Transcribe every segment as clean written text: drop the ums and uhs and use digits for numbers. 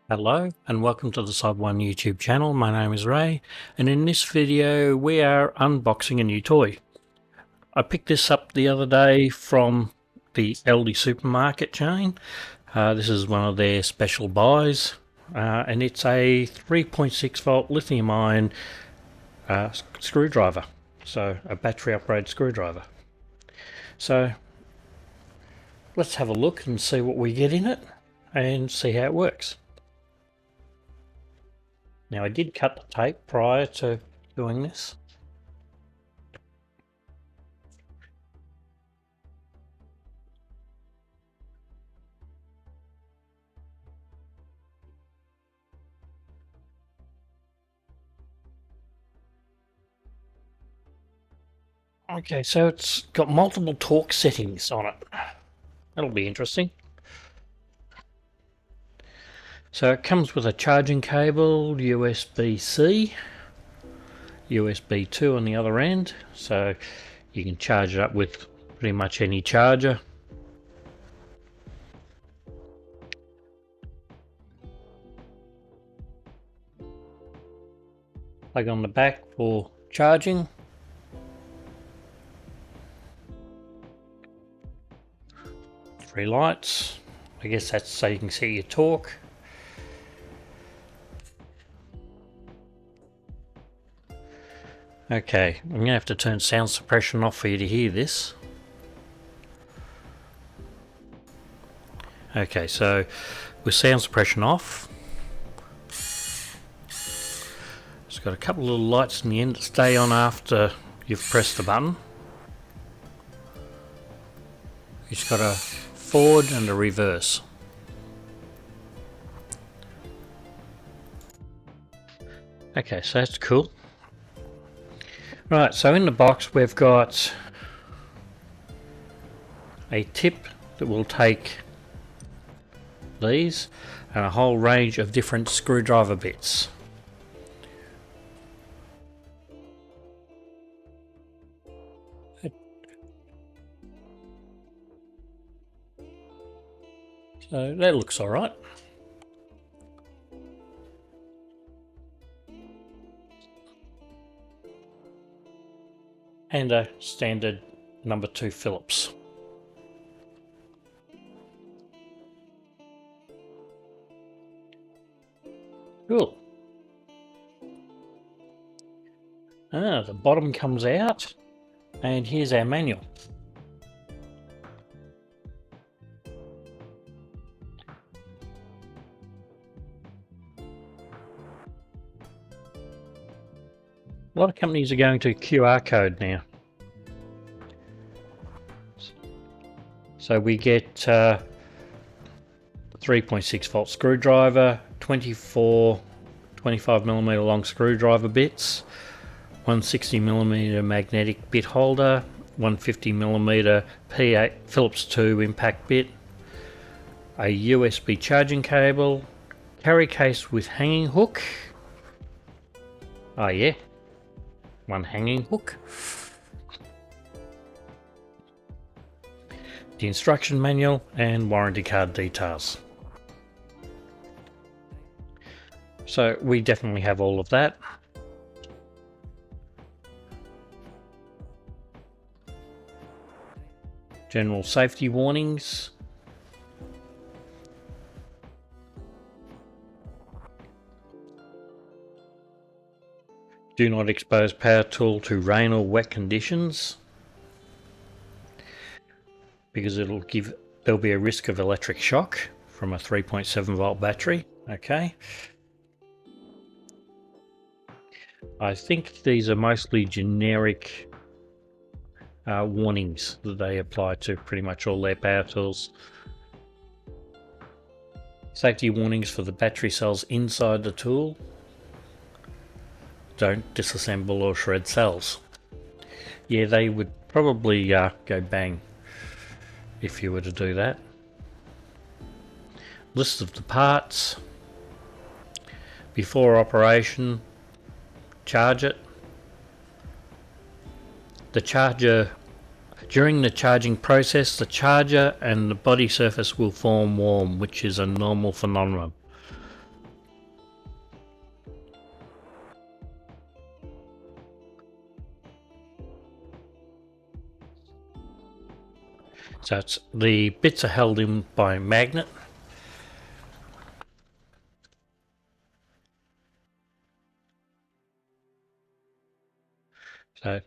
Hello and welcome to the Side One YouTube channel. My name is Ray, and in this video we are unboxing a new toy. I picked this up the other day from the Aldi supermarket chain. This is one of their special buys, and it's a 3.6 volt lithium ion screwdriver, so a battery operated screwdriver. So let's have a look and see what we get in it and see how it works. Now I did cut the tape prior to doing this. Okay, so it's got multiple torque settings on it. That'll be interesting. So it comes with a charging cable, USB-C, USB 2 on the other end, so you can charge it up with pretty much any charger. Plug on the back for charging. Three lights. I guess that's so you can see your torque. Okay, I'm going to have to turn sound suppression off for you to hear this. Okay, so with sound suppression off, it's got a couple of little lights in the end that stay on after you've pressed the button. It's got a forward and a reverse. Okay, so that's cool. Right, so in the box we've got a tip that will take these and a whole range of different screwdriver bits. So that looks alright. And a standard number 2 Phillips. Cool. The bottom comes out, and here's our manual. A lot of companies are going to QR code now. So we get 3.6 volt screwdriver, 25mm long screwdriver bits, 160mm magnetic bit holder, 150mm P8 Phillips 2 impact bit, a USB charging cable, carry case with hanging hook. Oh yeah, one hanging hook. The instruction manual and warranty card details. So we definitely have all of that. General safety warnings. Do not expose power tool to rain or wet conditions, because there'll be a risk of electric shock from a 3.7 volt battery. Okay. I think these are mostly generic warnings that they apply to pretty much all their power tools. Safety warnings for the battery cells inside the tool. Don't disassemble or shred cells. Yeah, they would probably go bang if you were to do that. List of the parts. Before operation, charge it. The charger, during the charging process, the charger and the body surface will form warm, which is a normal phenomenon. So the bits are held in by a magnet. So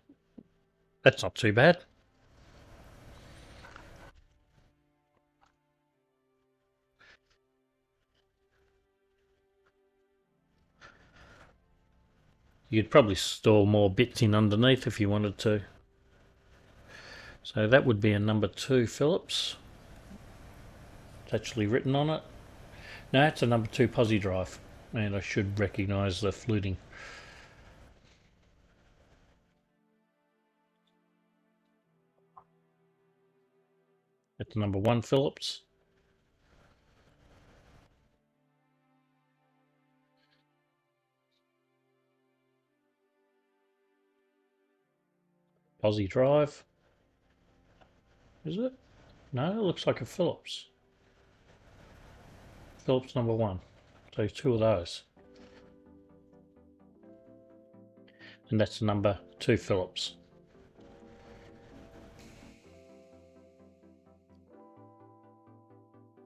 that's not too bad. You could probably store more bits in underneath if you wanted to. So that would be a number 2 Phillips. It's actually written on it. No, it's a number 2 posi drive, and I should recognise the fluting. It's number 1 Phillips. Posi drive. Is it? No, it looks like a Phillips. Phillips number 1. So 2 of those. And that's number 2 Phillips.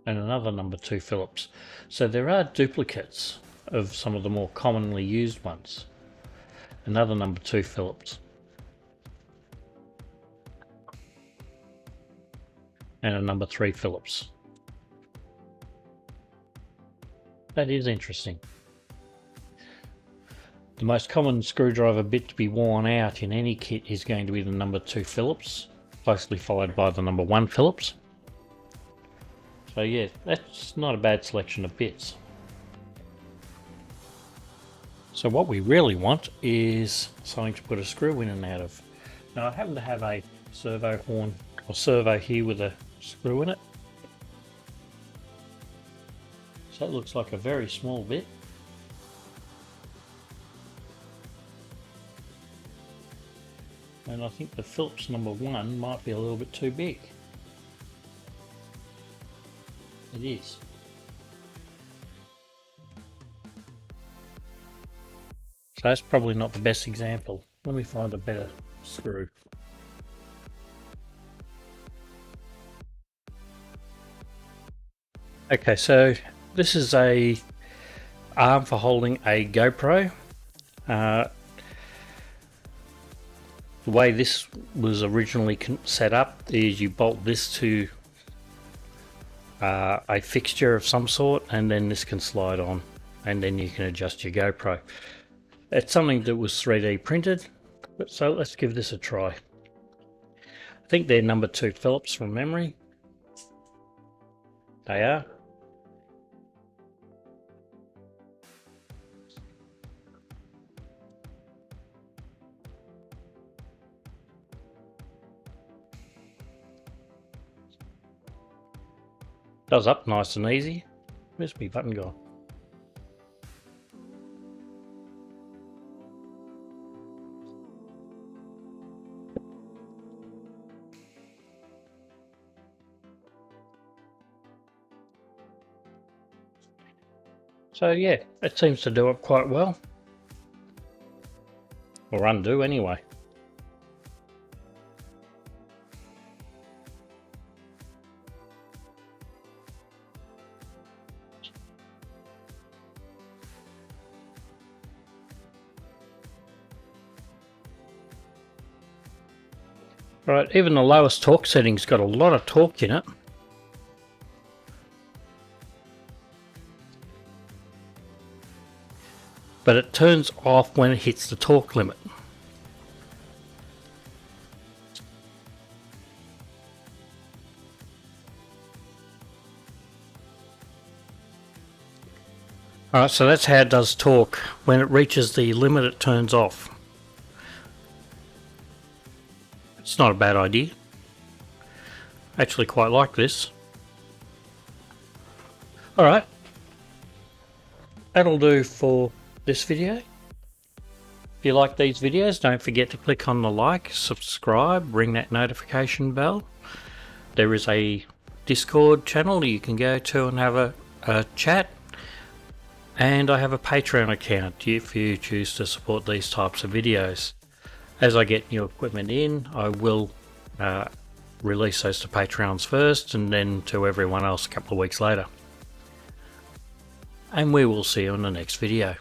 And another number 2 Phillips. So there are duplicates of some of the more commonly used ones. Another number 2 Phillips. And a number 3 Phillips. That is interesting. The most common screwdriver bit to be worn out in any kit is going to be the number 2 Phillips, closely followed by the number 1 Phillips. So yeah, that's not a bad selection of bits. So what we really want is something to put a screw in and out of. Now I happen to have a servo horn or servo here with a screw in it. So it looks like a very small bit. And I think the Phillips number 1 might be a little bit too big. It is. So that's probably not the best example. Let me find a better screw. Okay, so this is a arm for holding a GoPro. The way this was originally set up is you bolt this to a fixture of some sort, and then this can slide on, and then you can adjust your GoPro. It's something that was 3D printed, so let's give this a try. I think they're number 2 Phillips from memory. They are. Does up nice and easy. Where's my button gone? So yeah, it seems to do it quite well. Or undo anyway. Right, even the lowest torque setting's got a lot of torque in it. But it turns off when it hits the torque limit. Alright, so that's how it does torque. When it reaches the limit, it turns off. It's not a bad idea. I actually quite like this. Alright, that'll do for this video. If you like these videos, don't forget to click on the like, subscribe, ring that notification bell. There is a Discord channel you can go to and have a chat. And I have a Patreon account if you choose to support these types of videos. As I get new equipment in, I will release those to Patreons first and then to everyone else a couple of weeks later. And we will see you in the next video.